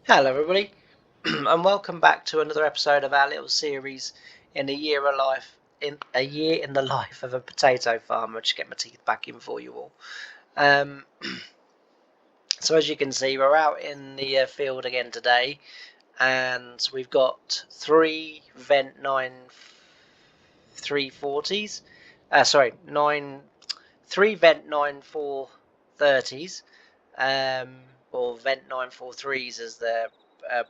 Hello, everybody, and welcome back to another episode of our little series in a year in the life of a potato farmer. Just get my teeth back in for you all. Um, so as you can see, we're out in the field again today, and we've got three Vent 9340s. Three Vent 9430s, or Vent 943s as they're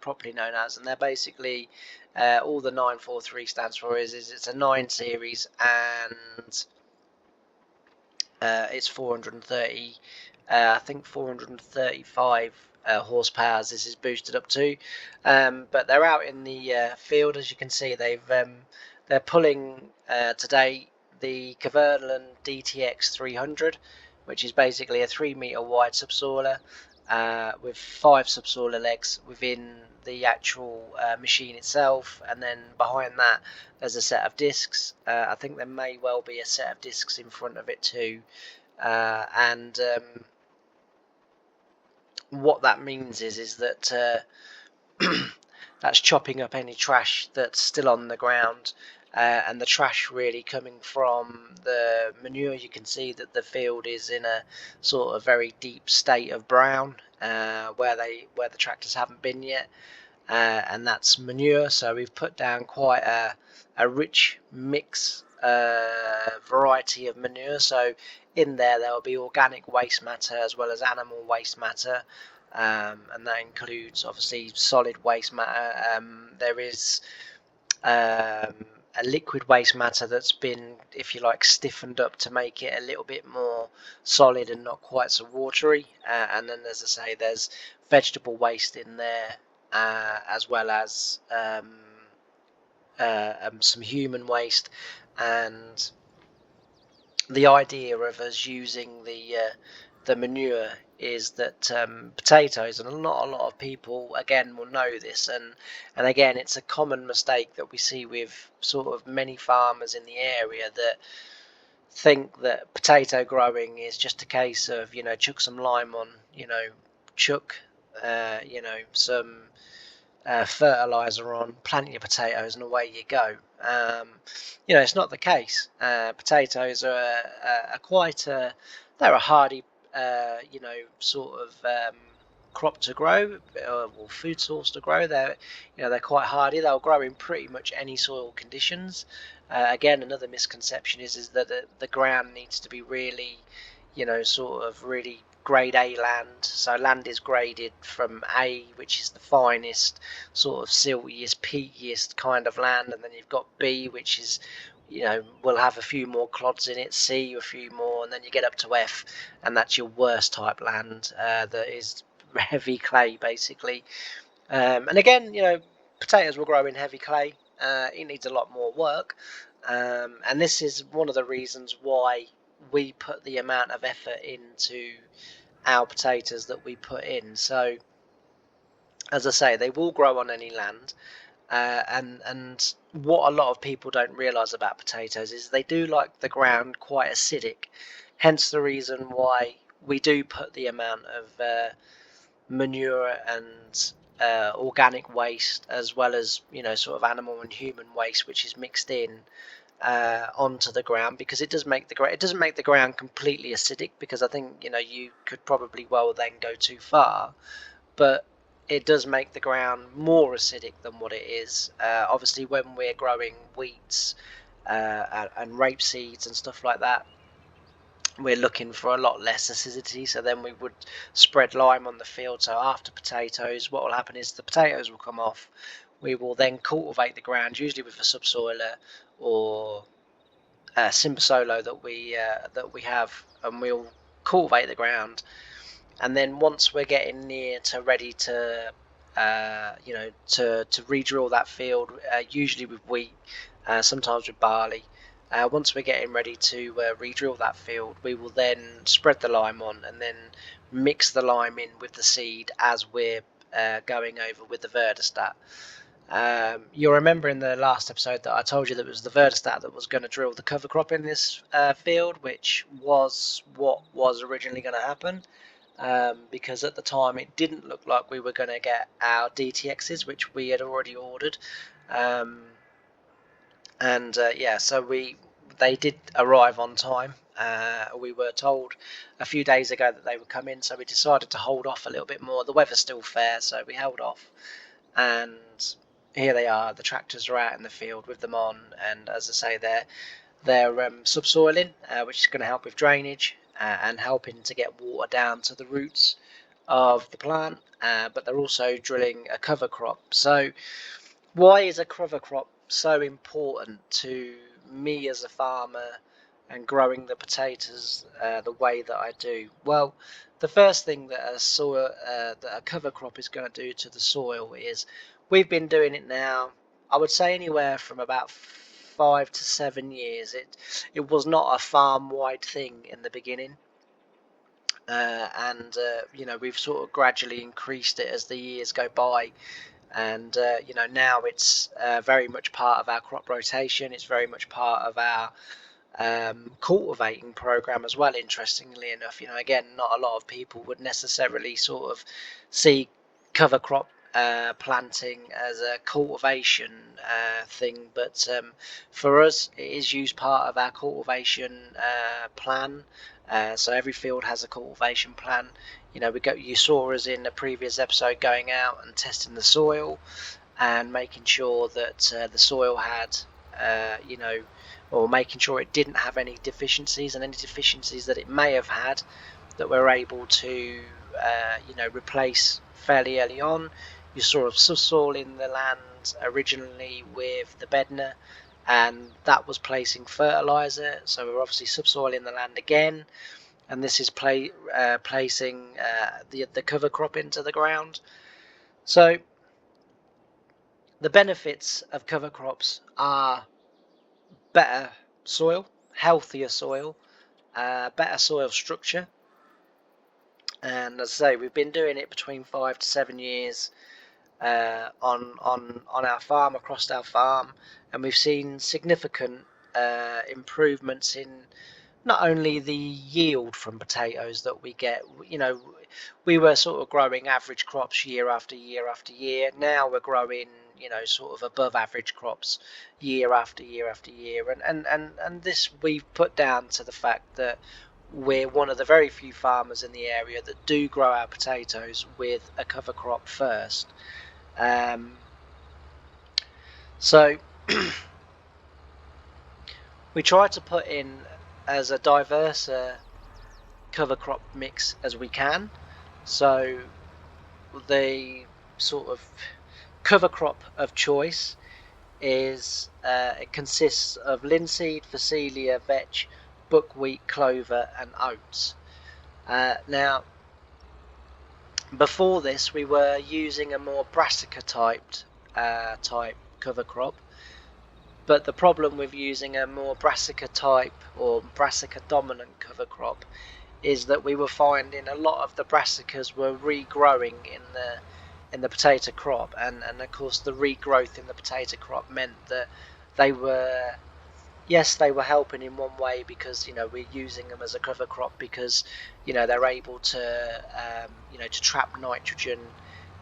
properly known as, and they're basically all the 943 stands for is it's a 9 series, and it's 430, I think 435 horsepower this is boosted up to, but they're out in the field. As you can see, they're pulling today the Kverneland DTX 300, which is basically a 3 meter wide subsoiler with 5 subsoiler legs within the actual machine itself, and then behind that there's a set of discs. I think there may well be a set of discs in front of it too, and what that means is that that's chopping up any trash that's still on the ground, and the trash really coming from the manure. You can see that the field is in a sort of very deep state of brown, where the tractors haven't been yet, and that's manure. So we've put down quite a rich mix variety of manure. So in there will be organic waste matter as well as animal waste matter, and that includes obviously solid waste matter. There is a liquid waste matter that's been, if you like, stiffened up to make it a little bit more solid and not quite so watery, and then, as I say, there's vegetable waste in there, as well as some human waste. And the idea of us using the manure is that potatoes, and not a lot of people again will know this, and again it's a common mistake that we see with sort of many farmers in the area, that think that potato growing is just a case of, chuck some lime on, chuck some fertilizer on, plant your potatoes, and away you go. It's not the case. Potatoes are they're a hardy, sort of crop to grow, or food source to grow. They're quite hardy. They'll grow in pretty much any soil conditions. Again, another misconception is that the ground needs to be really, sort of really grade A land. So land is graded from A, which is the finest, sort of siltiest, peatiest kind of land, and then you've got B, which is, will have a few more clods in it, C a few more, and then you get up to F, and that's your worst type land, that is heavy clay basically. And again, potatoes will grow in heavy clay. It needs a lot more work, and this is one of the reasons why we put the amount of effort into our potatoes that we put in. So, as I say, they will grow on any land, and what a lot of people don't realise about potatoes is they do like the ground quite acidic. Hence the reason why we do put the amount of manure and organic waste, as well as sort of animal and human waste, which is mixed in onto the ground, because it doesn't make the ground completely acidic, because I think you could probably well then go too far, but it does make the ground more acidic than what it is. Obviously, when we're growing wheats and rapeseeds and stuff like that, we're looking for a lot less acidity, so then we would spread lime on the field. So after potatoes, what will happen is the potatoes will come off. We will then cultivate the ground, usually with a subsoiler or a Simbasolo that we have, and we'll cultivate the ground. And then once we're getting near to ready to to re-drill that field, usually with wheat, sometimes with barley. Once we're getting ready to re-drill that field, we will then spread the lime on, and then mix the lime in with the seed as we're going over with the Verdistat. You'll remember in the last episode that I told you that it was the Verdistat that was going to drill the cover crop in this field, which was what was originally going to happen. because at the time it didn't look like we were going to get our DTXs, which we had already ordered. Yeah, so they did arrive on time. We were told a few days ago that they would come in, so we decided to hold off a little bit more. The weather's still fair, so we held off, and here they are. The tractors are out in the field with them on, and as I say, they're subsoiling, which is going to help with drainage and helping to get water down to the roots of the plant. But they're also drilling a cover crop. So why is a cover crop so important to me as a farmer and growing the potatoes the way that I do? Well, the first thing that a cover crop is going to do to the soil is, we've been doing it now, I would say anywhere from about 5 to 7 years. It was not a farm-wide thing in the beginning. We've sort of gradually increased it as the years go by, and now it's very much part of our crop rotation. It's very much part of our cultivating program as well. Interestingly enough, again, not a lot of people would necessarily sort of see cover crop planting as a cultivation thing, but for us it is used part of our cultivation plan. So every field has a cultivation plan. You saw us in a previous episode going out and testing the soil and making sure that the soil had or making sure it didn't have any deficiencies, and any deficiencies that it may have had, that we're able to replace fairly early on. You're sort of subsoiling the land originally with the bedner, and that was placing fertilizer, so we're obviously subsoiling the land again, and this is placing the cover crop into the ground. So the benefits of cover crops are better soil, healthier soil, better soil structure, and as I say, we've been doing it between 5 to 7 years on our farm, across our farm, and we've seen significant improvements in not only the yield from potatoes that we get. We were sort of growing average crops year after year after year. Now we're growing, sort of above average crops year after year after year. And this we've put down to the fact that we're one of the very few farmers in the area that do grow our potatoes with a cover crop first. So we try to put in as a diverse cover crop mix as we can. So the sort of cover crop of choice is it consists of linseed, phacelia, vetch, buckwheat, clover, and oats. Now, before this, we were using a more brassica type cover crop. But the problem with using a more brassica type or brassica dominant cover crop is that we were finding a lot of the brassicas were regrowing in the potato crop, and of course the regrowth in the potato crop meant that they were helping in one way, because we're using them as a cover crop because they're able to to trap nitrogen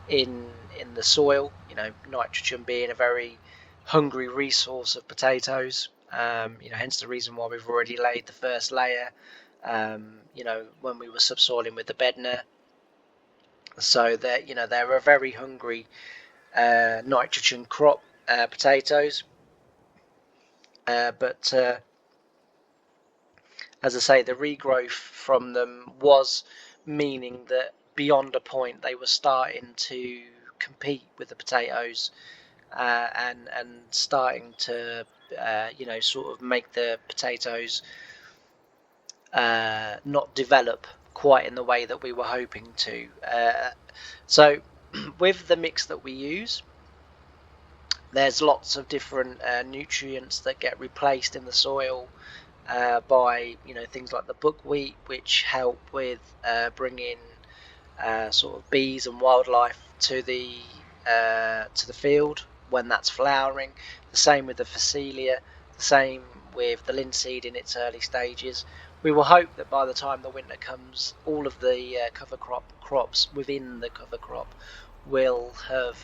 in the soil. Nitrogen being a very hungry resource of potatoes. Hence the reason why we've already laid the first layer. When we were subsoiling with the bedner, so that they're a very hungry nitrogen crop, potatoes. But as I say, the regrowth from them was meaning that beyond a point they were starting to compete with the potatoes, and starting to sort of make the potatoes not develop quite in the way that we were hoping to. So with the mix that we use, there's lots of different nutrients that get replaced in the soil by things like the buckwheat, which help with bringing sort of bees and wildlife to the field when that's flowering. The same with the phacelia, the same with the linseed in its early stages. We will hope that by the time the winter comes, all of the cover crops within the cover crop will have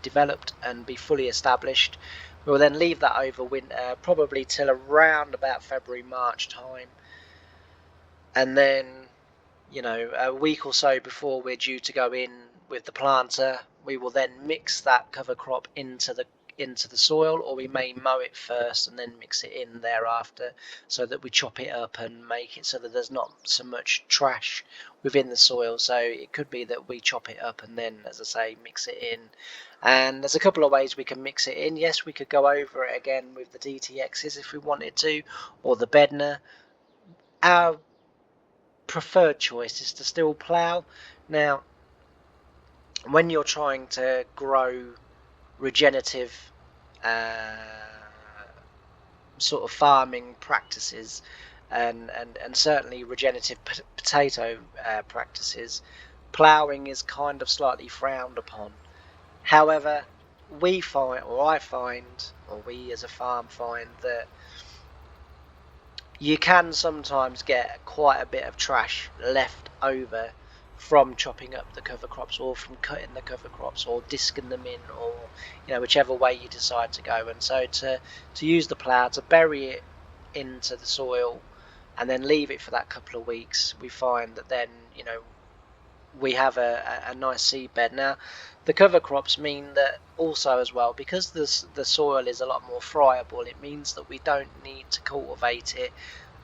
developed and be fully established. We'll then leave that over winter, probably till around about February, March time, and then a week or so before we're due to go in with the planter, we will then mix that cover crop into the soil, or we may mow it first and then mix it in thereafter, so that we chop it up and make it so that there's not so much trash within the soil. So it could be that we chop it up and then, as I say, mix it in. And there's a couple of ways we can mix it in. Yes, we could go over it again with the DTXs if we wanted to, or the Bedner. Our preferred choice is to still plough. Now, when you're trying to grow regenerative sort of farming practices, and certainly regenerative potato practices, ploughing is kind of slightly frowned upon. However, we find, or I find, or we as a farm find, that you can sometimes get quite a bit of trash left over from chopping up the cover crops, or from cutting the cover crops, or disking them in, or whichever way you decide to go. And so to use the plough to bury it into the soil and then leave it for that couple of weeks, we find that then we have a nice seed bed. Now, the cover crops mean that also as well, because the soil is a lot more friable, it means that we don't need to cultivate it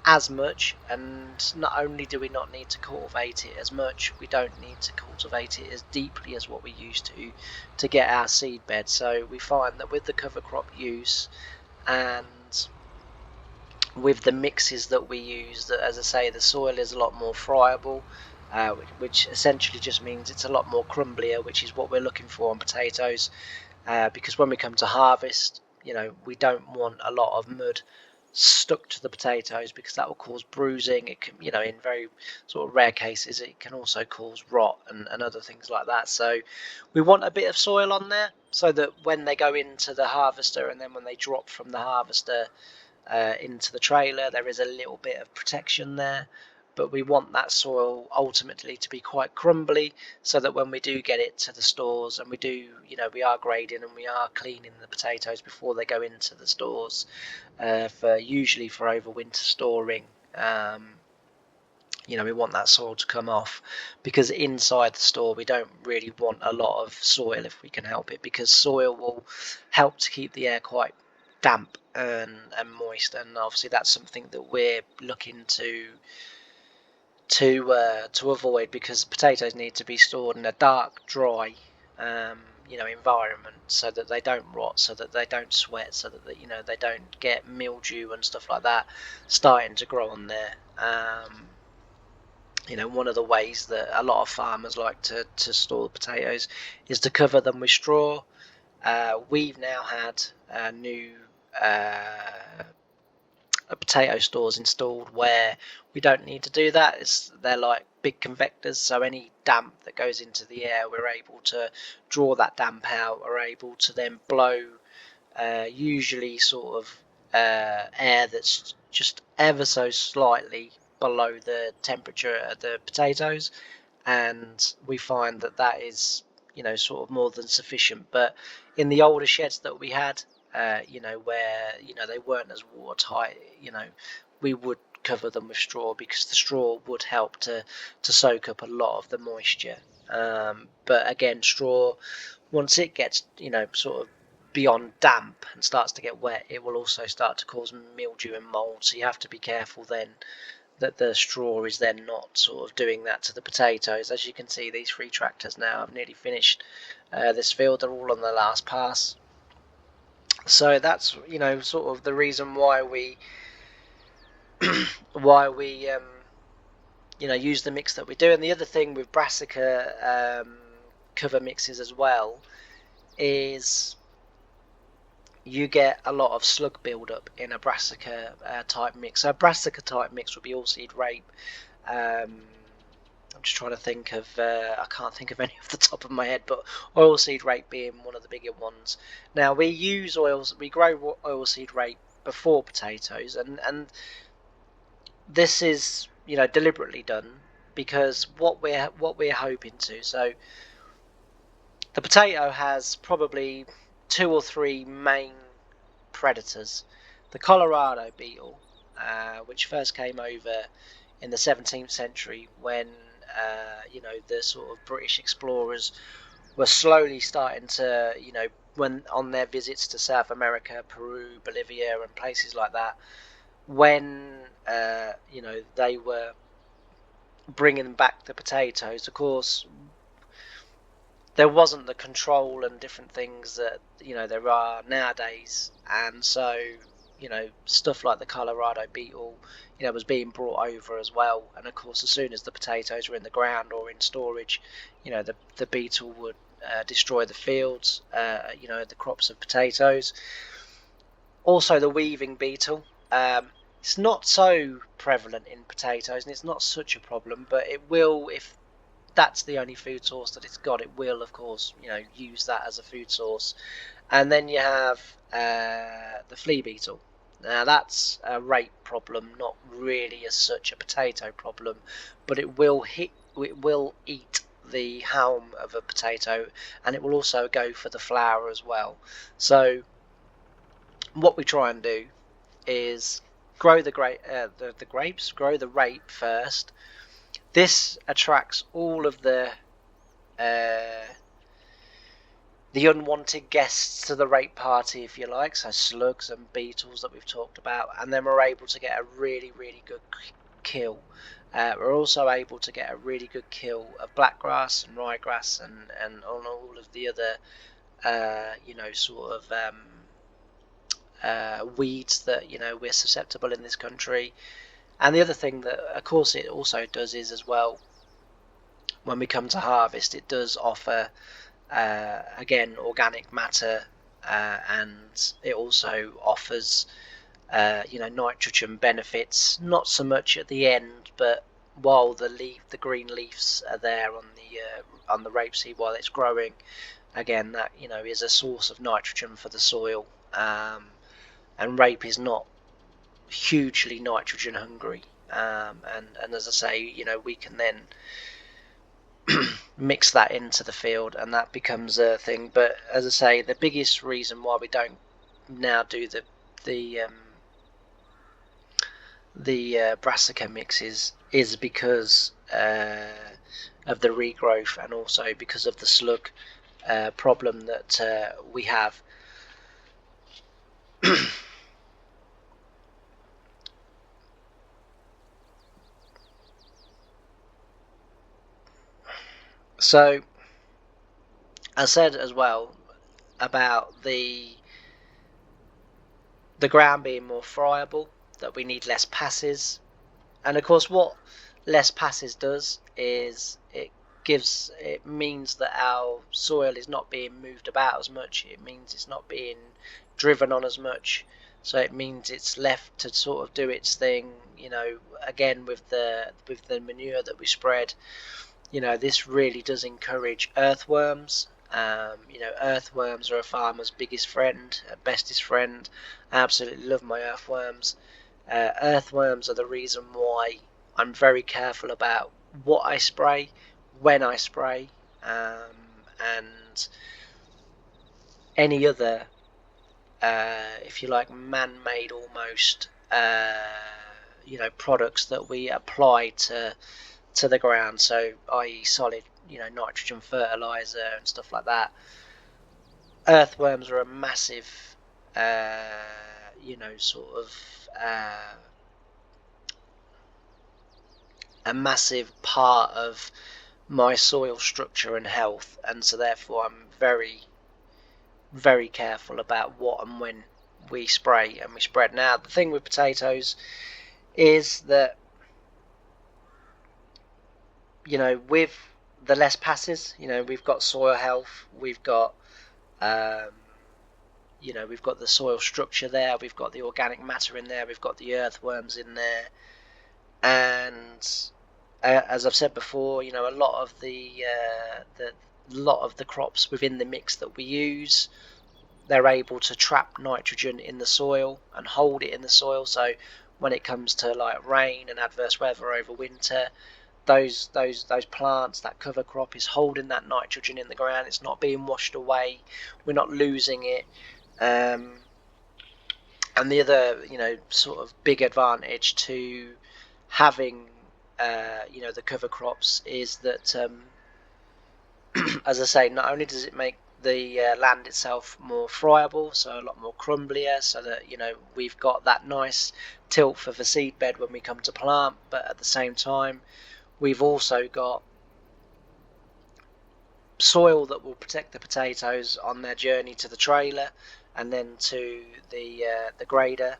as much. And not only do we not need to cultivate it as much, we don't need to cultivate it as deeply as what we used to get our seed bed. So we find that with the cover crop use and with the mixes that we use, that, as I say, the soil is a lot more friable, which essentially just means it's a lot more crumblier, which is what we're looking for on potatoes, because when we come to harvest, we don't want a lot of mud stuck to the potatoes, because that will cause bruising. It can, in very sort of rare cases, it can also cause rot and other things like that. So we want a bit of soil on there, so that when they go into the harvester, and then when they drop from the harvester into the trailer, there is a little bit of protection there. But we want that soil ultimately to be quite crumbly, so that when we do get it to the stores, and we are grading and we are cleaning the potatoes before they go into the stores, usually for overwinter storing, we want that soil to come off, because inside the store we don't really want a lot of soil if we can help it, because soil will help to keep the air quite damp and moist, and obviously that's something that we're looking to avoid, because potatoes need to be stored in a dark, dry environment, so that they don't rot, so that they don't sweat, so that they don't get mildew and stuff like that starting to grow on there. One of the ways that a lot of farmers like to store potatoes is to cover them with straw. We've now had new potato stores installed where we don't need to do that. They're like big convectors, so any damp that goes into the air, we're able to draw that damp out. We're able to then blow usually sort of air that's just ever so slightly below the temperature of the potatoes, and we find that is sort of more than sufficient. But in the older sheds that we had, where they weren't as watertight, we would cover them with straw, because the straw would help to soak up a lot of the moisture. But again, straw, once it gets sort of beyond damp and starts to get wet, it will also start to cause mildew and mold. So you have to be careful then that the straw is then not sort of doing that to the potatoes. As you can see, these 3 tractors now have nearly finished this field. They're all on the last pass. So that's sort of the reason why we use the mix that we do. And the other thing with brassica cover mixes as well is you get a lot of slug buildup in a brassica type mix. So a brassica type mix would be all seed rape, I'm just trying to think of, I can't think of any off the top of my head, but oilseed rape being one of the bigger ones. Now we grow oilseed rape before potatoes, and this is, deliberately done because what we're hoping to. So the potato has probably 2 or 3 main predators. The Colorado beetle, which first came over in the 17th century when the sort of British explorers were slowly starting to, when on their visits to South America, Peru, Bolivia, and places like that, when they were bringing back the potatoes. Of course, there wasn't the control and different things that there are nowadays, and so stuff like the Colorado beetle was being brought over as well. And of course, as soon as the potatoes were in the ground or in storage, the beetle would destroy the fields, the crops of potatoes. Also the weaving beetle, it's not so prevalent in potatoes and it's not such a problem, but it will, if that's the only food source that it's got, it will of course use that as a food source. And then you have the flea beetle. Now that's a rape problem, not really as such a potato problem, but it will eat the haulm of a potato, and it will also go for the flour as well. So what we try and do is grow the grapes, grow the rape first. This attracts all of the unwanted guests to the rape party, if you like, so slugs and beetles that we've talked about, and then we're able to get a really, really good kill. We're also able to get a really good kill of blackgrass and ryegrass and on all of the other weeds that we're susceptible in this country. And the other thing that of course it also does is, as well, when we come to harvest, it does offer again organic matter, and it also offers nitrogen benefits, not so much at the end, but while the green leaves are there on the rapeseed while it's growing, again that is a source of nitrogen for the soil. And rape is not hugely nitrogen hungry, and as I say, we can then mix that into the field and that becomes a thing. But as I say, the biggest reason why we don't now do the brassica mixes is because of the regrowth, and also because of the slug problem that we have. So I said as well about the ground being more friable, that we need less passes, and of course what less passes does is it means that our soil is not being moved about as much. It means it's not being driven on as much, so it means it's left to sort of do its thing. Again with the manure that we spread, this really does encourage earthworms. Earthworms are a farmer's biggest friend, bestest friend. I absolutely love my earthworms. Earthworms are the reason why I'm very careful about what I spray, when I spray, and any other, if you like, man-made almost, products that we apply to the ground. So, i.e., solid, nitrogen fertilizer and stuff like that. Earthworms are a massive, a massive part of my soil structure and health, and so therefore I'm very, very careful about what and when we spray and we spread. Now the thing with potatoes is that with the less passes, we've got soil health, we've got we've got the soil structure there, we've got the organic matter in there, we've got the earthworms in there, and as I've said before, you know, a lot of the crops within the mix that we use, they're able to trap nitrogen in the soil and hold it in the soil. So when it comes to like rain and adverse weather over winter, those plants, that cover crop is holding that nitrogen in the ground. It's not being washed away. We're not losing it. And the other, you know, sort of big advantage to having, you know, the cover crops is that, as I say, not only does it make the land itself more friable, so a lot more crumblier, so that, you know, we've got that nice tilt for the seed bed when we come to plant, but at the same time, we've also got soil that will protect the potatoes on their journey to the trailer and then to the grader,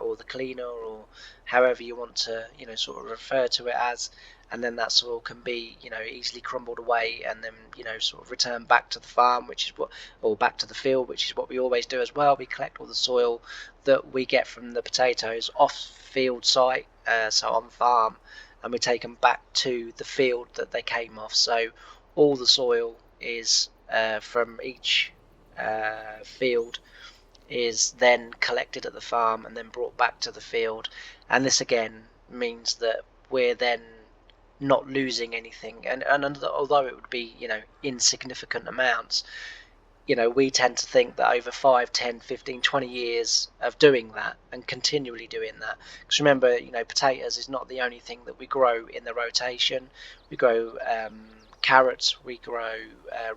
or the cleaner, or however you want to, you know, sort of refer to it as. And then that soil can be, you know, easily crumbled away and then, you know, sort of returned back to the farm, which is what, or back to the field, which is what we always do as well. We collect all the soil that we get from the potatoes off field site, so on farm, and we take them back to the field that they came off. So all the soil is, from each field, is then collected at the farm and then brought back to the field. And this again means that we're then not losing anything. And although it would be, you know, insignificant amounts, you know, we tend to think that over 5, 10, 15, 20 years of doing that and continually doing that, because remember, you know, potatoes is not the only thing that we grow in the rotation. We grow carrots, we grow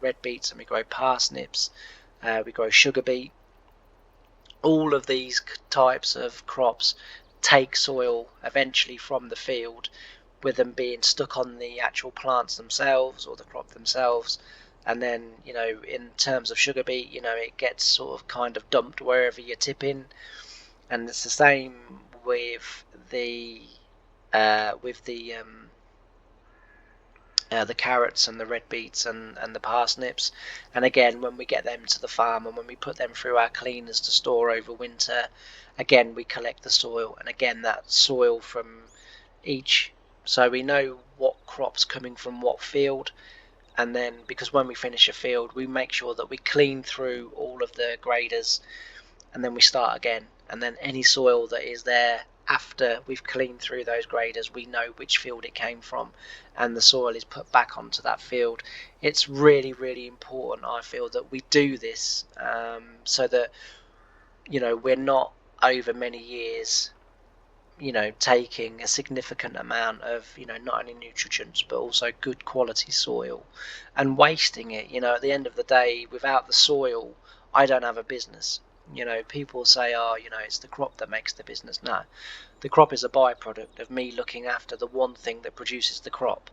red beets, and we grow parsnips, we grow sugar beet. All of these types of crops take soil eventually from the field, with them being stuck on the actual plants themselves or the crop themselves. And then, you know, in terms of sugar beet, you know, it gets sort of kind of dumped wherever you're tipping. And it's the same with the the carrots and the red beets and the parsnips. And again, when we get them to the farm and when we put them through our cleaners to store over winter, again we collect the soil, and again that soil from each, so we know what crop's coming from what field. And then, because when we finish a field, we make sure that we clean through all of the graders, and then we start again. And then any soil that is there after we've cleaned through those graders, we know which field it came from, and the soil is put back onto that field. It's really, really important, I feel, that we do this, so that, you know, we're not over many years, you know, taking a significant amount of, you know, not only nutrients but also good quality soil and wasting it. You know, at the end of the day, without the soil, I don't have a business. You know, people say, oh, you know, it's the crop that makes the business. No, the crop is a byproduct of me looking after the one thing that produces the crop.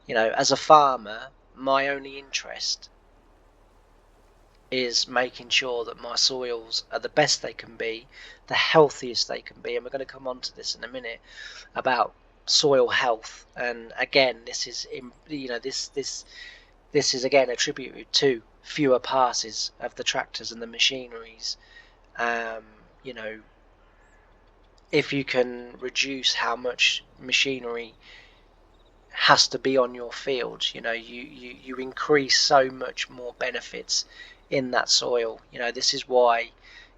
You know, as a farmer, my only interest is making sure that my soils are the best they can be, the healthiest they can be. And we're going to come on to this in a minute about soil health. And again, this is, you know, this is again attributed to fewer passes of the tractors and the machineries. You know, if you can reduce how much machinery has to be on your field, you know, you increase so much more benefits in that soil. You know, this is why,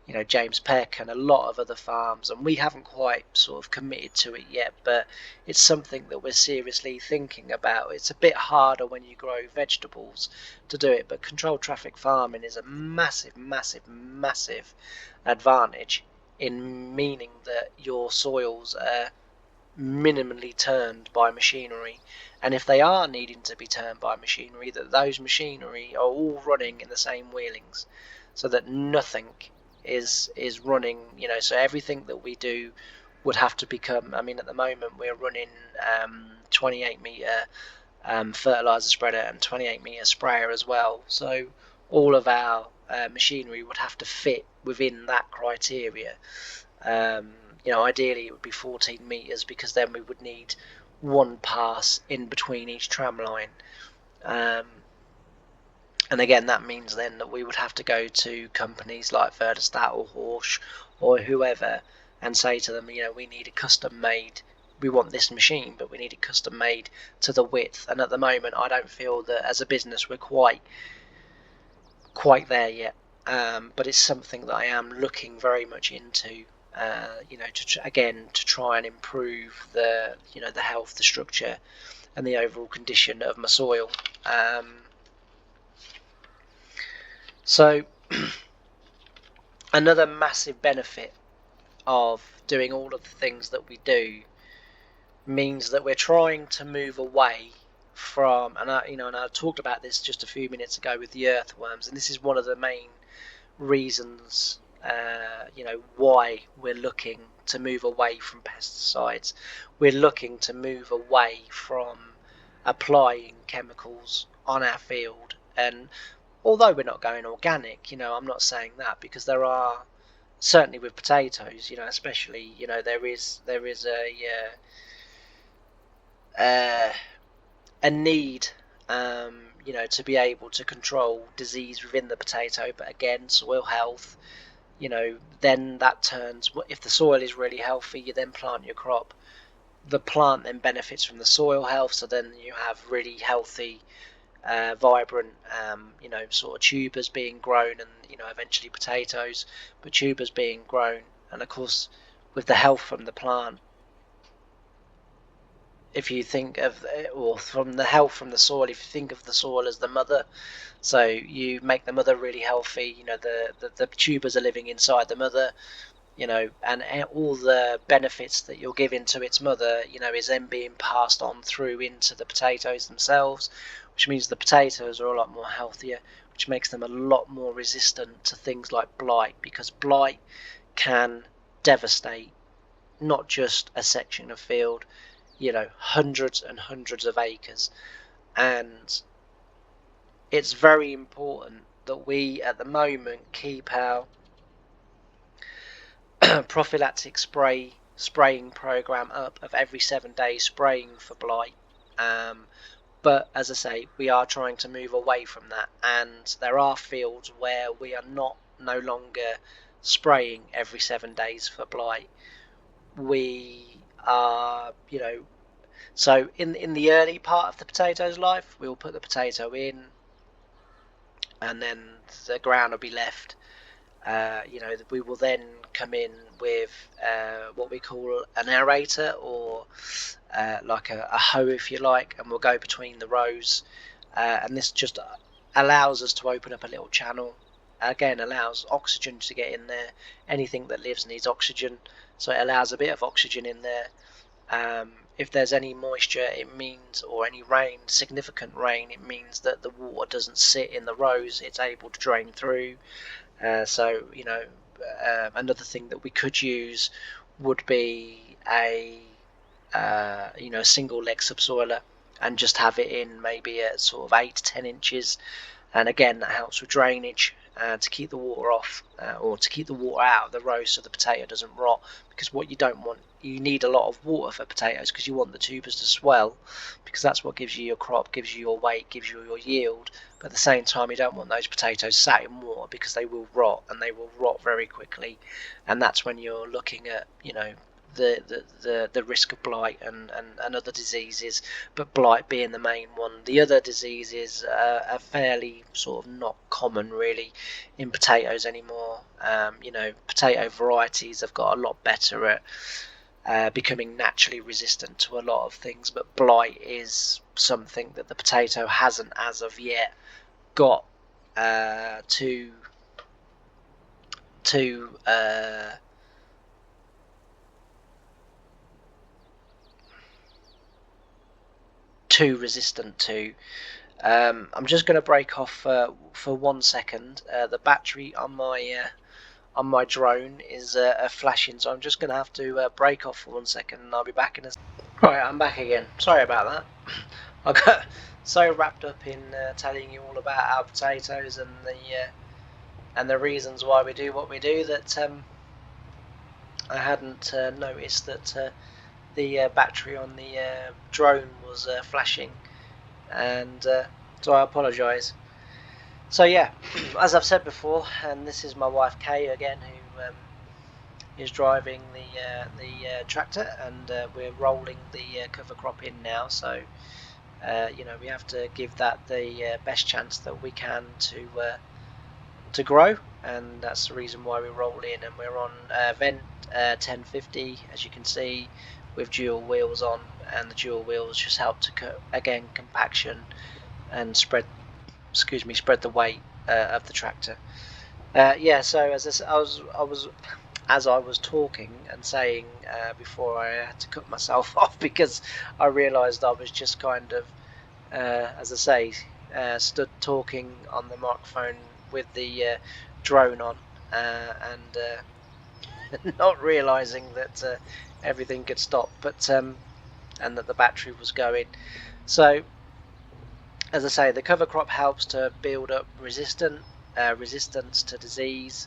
you know, James Peck and a lot of other farms, and we haven't quite sort of committed to it yet, but it's something that we're seriously thinking about. It's a bit harder when you grow vegetables to do it, but controlled traffic farming is a massive, massive, massive advantage, in meaning that your soils are minimally turned by machinery, and if they are needing to be turned by machinery, that those machinery are all running in the same wheelings, so that nothing is running, you know, so everything that we do would have to become, I mean, at the moment we're running 28 meter fertilizer spreader and 28 meter sprayer as well, so all of our machinery would have to fit within that criteria. You know, ideally it would be 14 meters, because then we would need one pass in between each tram line. And again, that means then that we would have to go to companies like Verdestat or Horsch or whoever and say to them, you know, we need a custom made we want this machine, but we need it custom made to the width. And at the moment, I don't feel that as a business we're quite there yet. But it's something that I am looking very much into. To try and improve the health, the structure, and the overall condition of my soil. So another massive benefit of doing all of the things that we do means that we're trying to move away from, and I talked about this just a few minutes ago with the earthworms, and this is one of the main reasons why we're looking to move away from pesticides. We're looking to move away from applying chemicals on our field. And although we're not going organic, I'm not saying that, because there are, certainly with potatoes, especially, there is a need to be able to control disease within the potato. But again, soil health, then that turns, if the soil is really healthy, you then plant your crop, the plant then benefits from the soil health, so then you have really healthy, vibrant, sort of tubers being grown, and eventually potatoes, but tubers being grown. And of course, with the health from the plant, if you think of, or from the health from the soil, if you think of the soil as the mother, so you make the mother really healthy, the tubers are living inside the mother, and all the benefits that you're giving to its mother, is then being passed on through into the potatoes themselves, which means the potatoes are a lot more healthier, which makes them a lot more resistant to things like blight, because blight can devastate not just a section of field, hundreds and hundreds of acres. And it's very important that we at the moment keep our prophylactic spraying program up of every 7 days, spraying for blight. But as I say, we are trying to move away from that, and there are fields where we are no longer spraying every 7 days for blight. We are, so in the early part of the potato's life, we'll put the potato in, and then the ground will be left. We will then come in with what we call an aerator, or like a hoe, if you like, and we'll go between the rows, and this just allows us to open up a little channel. Again, allows oxygen to get in there. Anything that lives needs oxygen, so it allows a bit of oxygen in there. If there's any moisture, it means, or any rain, significant rain, it means that the water doesn't sit in the rows, it's able to drain through. Another thing that we could use would be a single leg subsoiler, and just have it in maybe at sort of 8 to 10 inches, and again that helps with drainage, to keep the water off, or to keep the water out of the row so the potato doesn't rot. Because what you don't want, you need a lot of water for potatoes, because you want the tubers to swell, because that's what gives you your crop, gives you your weight, gives you your yield. But at the same time, you don't want those potatoes sat in water, because they will rot, and they will rot very quickly. And that's when you're looking at the risk of blight and other diseases, but blight being the main one. The other diseases are fairly sort of not common really in potatoes anymore. Potato varieties have got a lot better at becoming naturally resistant to a lot of things, but blight is something that the potato hasn't as of yet got too resistant to. I'm just going to break off for 1 second. The battery on my drone is flashing, so I'm just going to have to break off for 1 second, and I'll be back in a. Right, I'm back again. Sorry about that. I got so wrapped up in telling you all about our potatoes and the reasons why we do what we do that I hadn't noticed that the battery on the drone was flashing, and so I apologise. So yeah, as I've said before, and this is my wife Kay again, who is driving the tractor, and we're rolling the cover crop in now. So we have to give that the best chance that we can to grow, and that's the reason why we roll in. And we're on vent 1050, as you can see, with dual wheels on, and the dual wheels just help to again compaction and spread the weight of the tractor. Yeah, so as I was talking and saying before, I had to cut myself off because I realised I was just kind of, as I say, stood talking on the microphone with the drone on, and not realising that everything had stopped, but and that the battery was going. So, as I say, the cover crop helps to build up resistance to disease,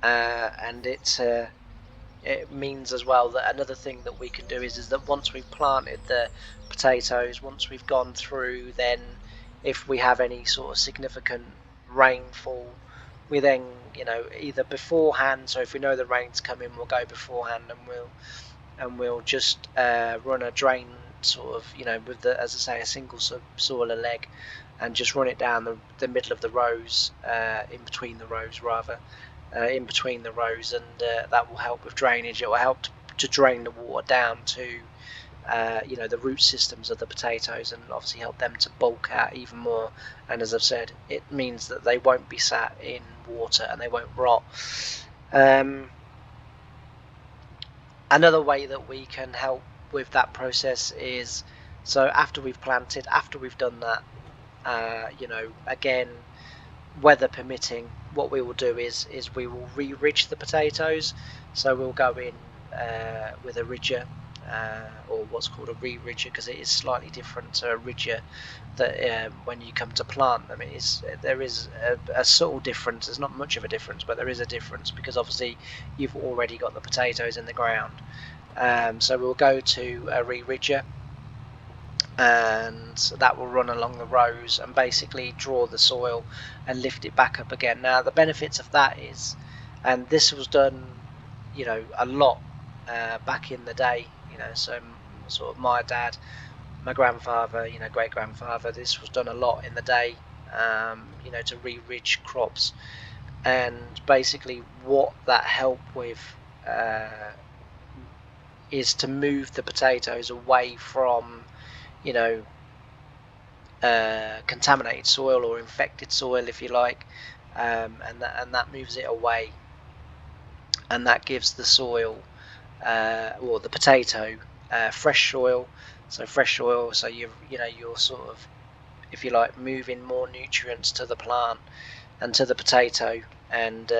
and it means as well that another thing that we can do is that once we've planted the potatoes, once we've gone through, then if we have any sort of significant rainfall, we then, either beforehand, so if we know the rain's coming, we'll go beforehand, and we'll just run a drain sort of, with the, as I say, a single soiler leg, and just run it down the middle of the rows, in between the rows rather, and that will help with drainage. It will help to drain the water down to the root systems of the potatoes, and obviously help them to bulk out even more. And as I've said, it means that they won't be sat in water and they won't rot. Another way that we can help with that process is, so after we've planted, after we've done that, again, weather permitting, what we will do is we will re-ridge the potatoes. So we'll go in with a ridger, or what's called a re-ridger, because it is slightly different to a ridger that when you come to plant them, there is a subtle difference. There's not much of a difference, but there is a difference, because obviously you've already got the potatoes in the ground. So we'll go to a re-ridger, and that will run along the rows and basically draw the soil and lift it back up again. Now the benefits of that is, and this was done a lot back in the day, so sort of my dad, my grandfather, great grandfather, this was done a lot in the day, to re-ridge crops. And basically what that helped with is to move the potatoes away from contaminated soil or infected soil, if you like, and that moves it away, and that gives the soil, or the potato, fresh soil. So fresh soil, so you're sort of, if you like, moving more nutrients to the plant and to the potato, and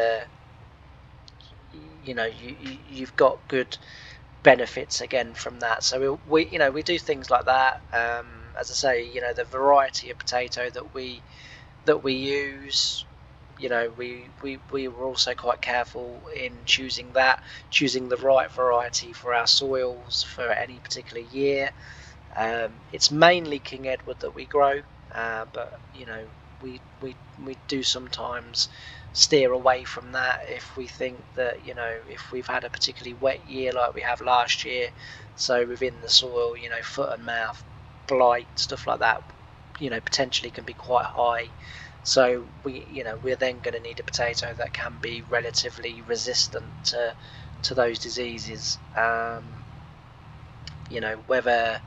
you've got good benefits again from that. So we do things like that. As I say, the variety of potato that we use, we were also quite careful in choosing the right variety for our soils for any particular year. It's mainly King Edward that we grow, but we do sometimes steer away from that if we think that, if we've had a particularly wet year like we have last year, so within the soil, foot and mouth blight, stuff like that, potentially can be quite high. So we're then going to need a potato that can be relatively resistant to those diseases. Whether,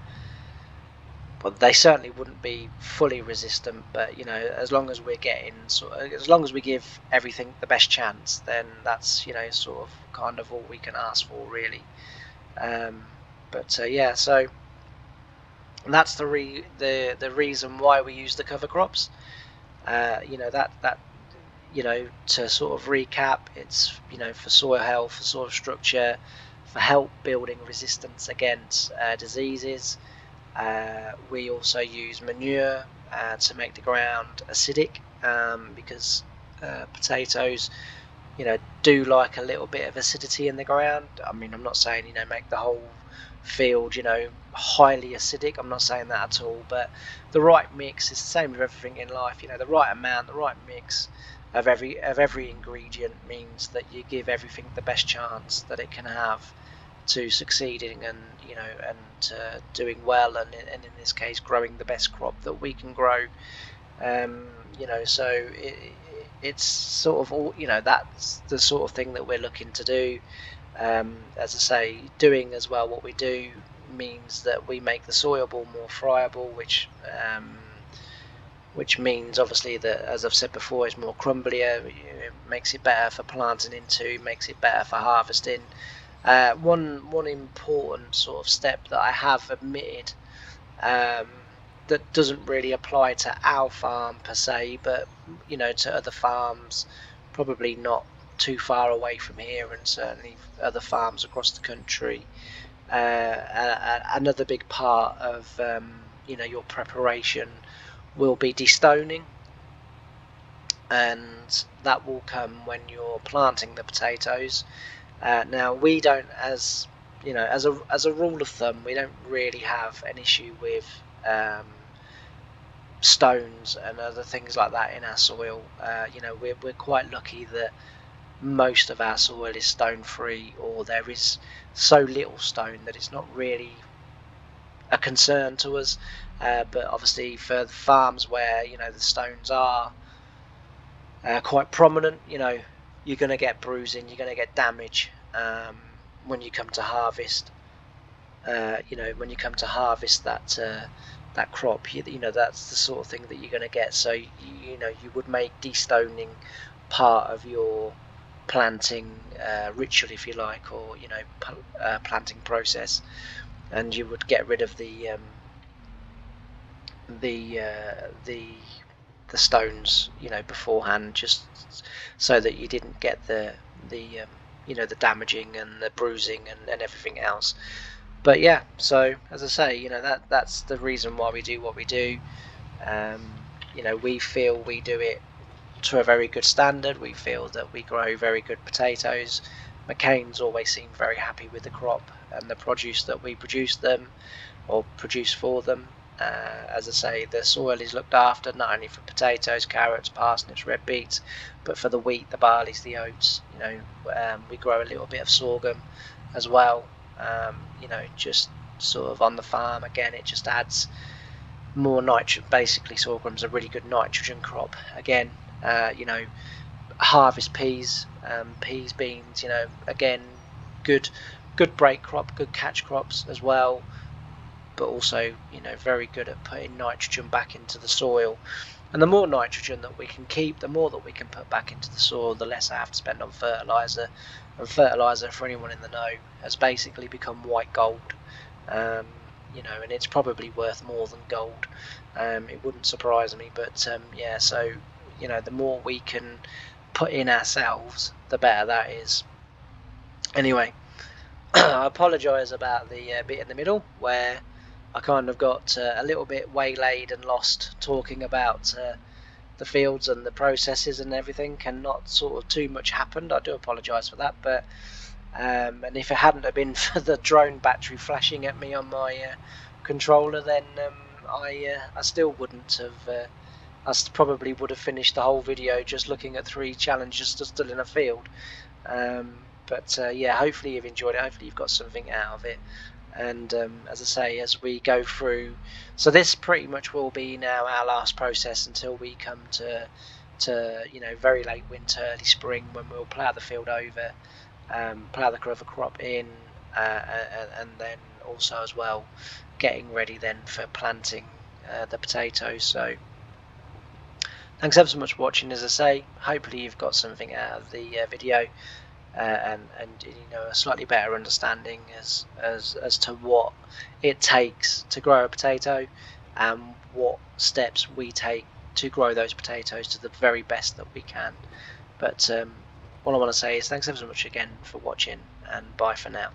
well, they certainly wouldn't be fully resistant, but as long as we're getting as long as we give everything the best chance, then that's sort of kind of all we can ask for, really. Yeah, so that's the reason why we use the cover crops. To sort of recap, it's for soil health, for soil structure, for help building resistance against diseases. We also use manure to make the ground acidic, because potatoes do like a little bit of acidity in the ground. I mean, I'm not saying make the whole field highly acidic, I'm not saying that at all, but the right mix is the same with everything in life. The right amount, the right mix, of every ingredient means that you give everything the best chance that it can have to succeeding, and doing well, and in this case growing the best crop that we can grow. So it's sort of all, that's the sort of thing that we're looking to do. As I say, doing as well what we do means that we make the soil ball more friable, which means obviously that, as I've said before, it's more crumblier. It makes it better for planting into, makes it better for harvesting. One important sort of step that I have omitted, that doesn't really apply to our farm per se, but to other farms, probably not too far away from here, and certainly other farms across the country. Another big part of your preparation will be destoning, and that will come when you're planting the potatoes. Now we don't, as a rule of thumb, we don't really have an issue with stones and other things like that in our soil. We're quite lucky that most of our soil is stone free, or there is so little stone that it's not really a concern to us. But obviously for the farms where the stones are quite prominent, you're going to get bruising, you're going to get damage when you come to harvest. When you come to harvest that crop, that's the sort of thing that you're going to get. So you would make destoning part of your planting ritual, if you like, or planting process, and you would get rid of the stones beforehand, just so that you didn't get the damaging and the bruising and everything else. But yeah, so as I say, that's the reason why we do what we do. We feel we do it to a very good standard. We feel that we grow very good potatoes. McCain's always seemed very happy with the crop and the produce that we produce for them. As I say, the soil is looked after not only for potatoes, carrots, parsnips, red beets, but for the wheat, the barleys, the oats. We grow a little bit of sorghum as well. Just sort of on the farm. Again, it just adds more nitrogen. Basically, sorghum's a really good nitrogen crop. Again, harvest peas, beans. Again, good break crop, good catch crops as well. But also, very good at putting nitrogen back into the soil. And the more nitrogen that we can keep, the more that we can put back into the soil, the less I have to spend on fertilizer. And fertilizer, for anyone in the know, has basically become white gold. And it's probably worth more than gold. It wouldn't surprise me, but yeah. So the more we can put in ourselves, the better that is. Anyway, I apologise about the bit in the middle where I kind of got a little bit waylaid and lost talking about the fields and the processes and everything, and not sort of too much happened. I do apologise for that, but and if it hadn't have been for the drone battery flashing at me on my controller, then I still wouldn't have. Probably would have finished the whole video just looking at 3 challenges still in a field. But yeah, hopefully you've enjoyed it. Hopefully you've got something out of it. And as I say, as we go through, so this pretty much will be now our last process until we come to very late winter, early spring, when we'll plough the field over, plough the cover crop in, and then also as well getting ready then for planting the potatoes. So thanks ever so much for watching. As I say, hopefully you've got something out of the video. And a slightly better understanding as to what it takes to grow a potato, and what steps we take to grow those potatoes to the very best that we can. But all I want to say is thanks ever so much again for watching, and bye for now.